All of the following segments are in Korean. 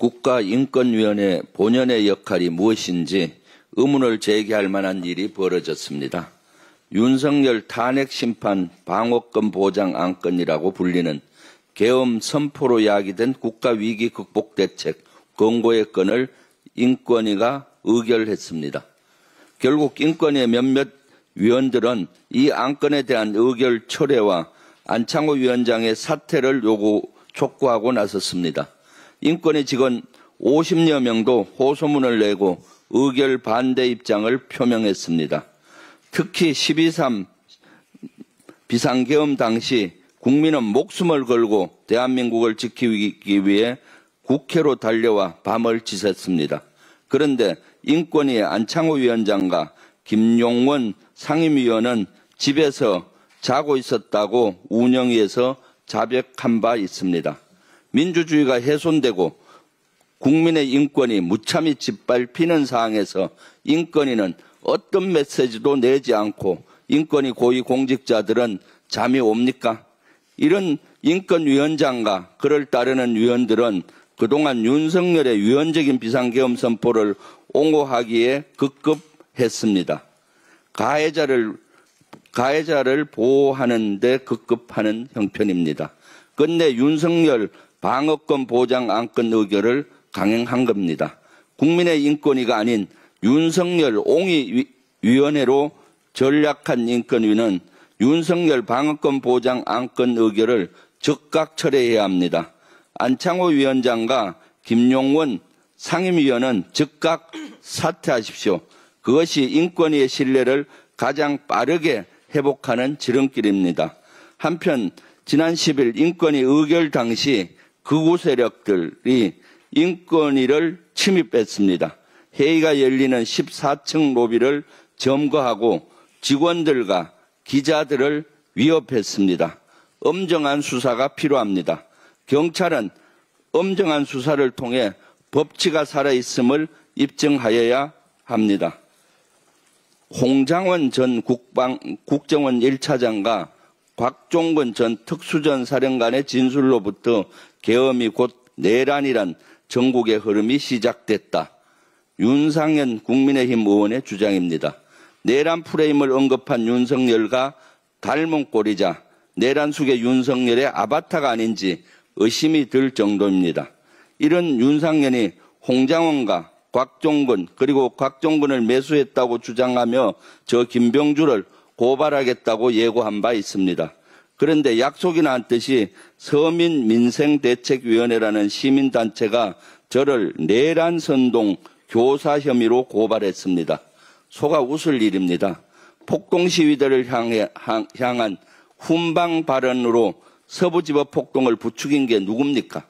국가인권위원회 본연의 역할이 무엇인지 의문을 제기할 만한 일이 벌어졌습니다. 윤석열 탄핵심판 방어권 보장 안건이라고 불리는 계엄 선포로 야기된 국가위기 극복 대책 권고의 건을 인권위가 의결했습니다. 결국 인권위의 몇몇 위원들은 이 안건에 대한 의결 철회와 안창호 위원장의 사퇴를 촉구하고 나섰습니다. 인권위 직원 50여 명도 호소문을 내고 의결 반대 입장을 표명했습니다. 특히 12.3 비상계엄 당시 국민은 목숨을 걸고 대한민국을 지키기 위해 국회로 달려와 밤을 지샜습니다. 그런데 인권위의 안창호 위원장과 김용원 상임위원은 집에서 자고 있었다고 운영위에서 자백한 바 있습니다. 민주주의가 훼손되고 국민의 인권이 무참히 짓밟히는 상황에서 인권위는 어떤 메시지도 내지 않고 인권위 고위 공직자들은 잠이 옵니까? 이런 인권위원장과 그를 따르는 위원들은 그동안 윤석열의 위헌적인 비상계엄 선포를 옹호하기에 급급했습니다. 가해자를 보호하는 데 급급하는 형편입니다. 끝내 윤석열 방어권 보장 안건 의결을 강행한 겁니다. 국민의 인권위가 아닌 윤석열 옹위위원회로 전략한 인권위는 윤석열 방어권 보장 안건 의결을 즉각 철회해야 합니다. 안창호 위원장과 김용원 상임위원은 즉각 사퇴하십시오. 그것이 인권위의 신뢰를 가장 빠르게 회복하는 지름길입니다. 한편 지난 10일 인권위 의결 당시 극우 세력들이 인권위를 침입했습니다. 회의가 열리는 14층 로비를 점거하고 직원들과 기자들을 위협했습니다. 엄정한 수사가 필요합니다. 경찰은 엄정한 수사를 통해 법치가 살아있음을 입증하여야 합니다. 홍장원 전 국정원 1차장과 곽종근 전 특수전 사령관의 진술로부터 계엄이 곧 내란이란 전국의 흐름이 시작됐다. 윤상현 국민의힘 의원의 주장입니다. 내란 프레임을 언급한 윤석열과 닮은 꼴이자 내란 속의 윤석열의 아바타가 아닌지 의심이 들 정도입니다. 이런 윤상현이 홍장원과 곽종근 그리고 곽종근을 매수했다고 주장하며 저 김병주를 고발하겠다고 예고한 바 있습니다. 그런데 약속이 난 듯이 서민민생대책위원회라는 시민단체가 저를 내란 선동 교사 혐의로 고발했습니다. 속아 웃을 일입니다. 폭동시위대를 향한 훈방 발언으로 서부지법 폭동을 부추긴 게 누굽니까?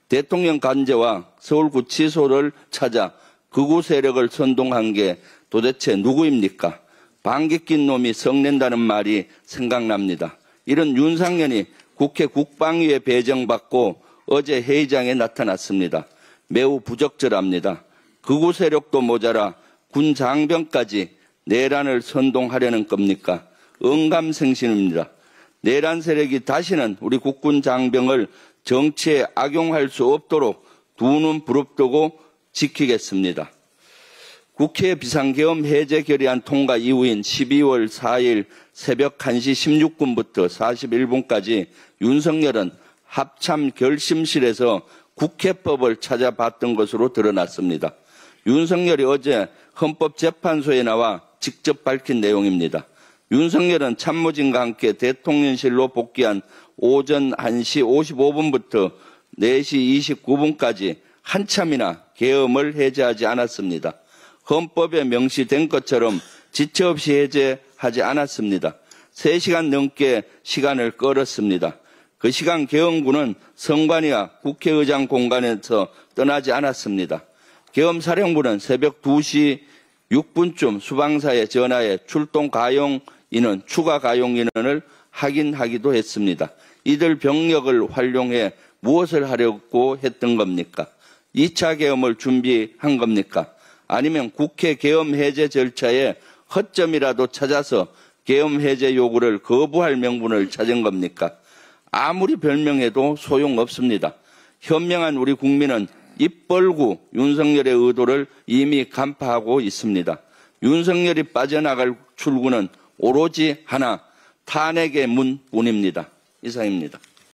대통령 관저와 서울구치소를 찾아 극우 세력을 선동한 게 도대체 누구입니까? 방귀 낀 놈이 성낸다는 말이 생각납니다. 이런 윤상현이 국회 국방위에 배정받고 어제 회의장에 나타났습니다. 매우 부적절합니다. 극우 세력도 모자라 군 장병까지 내란을 선동하려는 겁니까? 언감생심입니다. 내란 세력이 다시는 우리 국군 장병을 정치에 악용할 수 없도록 두 눈 부릅뜨고 지키겠습니다. 국회 비상계엄 해제 결의안 통과 이후인 12월 4일 새벽 1시 16분부터 41분까지 윤석열은 합참 결심실에서 국회법을 찾아봤던 것으로 드러났습니다. 윤석열이 어제 헌법재판소에 나와 직접 밝힌 내용입니다. 윤석열은 참모진과 함께 대통령실로 복귀한 오전 1시 55분부터 4시 29분까지 한참이나 계엄을 해제하지 않았습니다. 헌법에 명시된 것처럼 지체 없이 해제하지 않았습니다. 3시간 넘게 시간을 끌었습니다. 그 시간 계엄군은 선관위와 국회의장 공간에서 떠나지 않았습니다. 계엄사령부는 새벽 2시 6분쯤 수방사에 전화해 출동 가용 인원, 추가 가용 인원을 확인하기도 했습니다. 이들 병력을 활용해 무엇을 하려고 했던 겁니까? 2차 계엄을 준비한 겁니까? 아니면 국회 계엄 해제 절차에 허점이라도 찾아서 계엄 해제 요구를 거부할 명분을 찾은 겁니까? 아무리 별명해도 소용없습니다. 현명한 우리 국민은 입 벌구 윤석열의 의도를 이미 간파하고 있습니다. 윤석열이 빠져나갈 출구는 오로지 하나, 탄핵의 문뿐입니다. 이상입니다.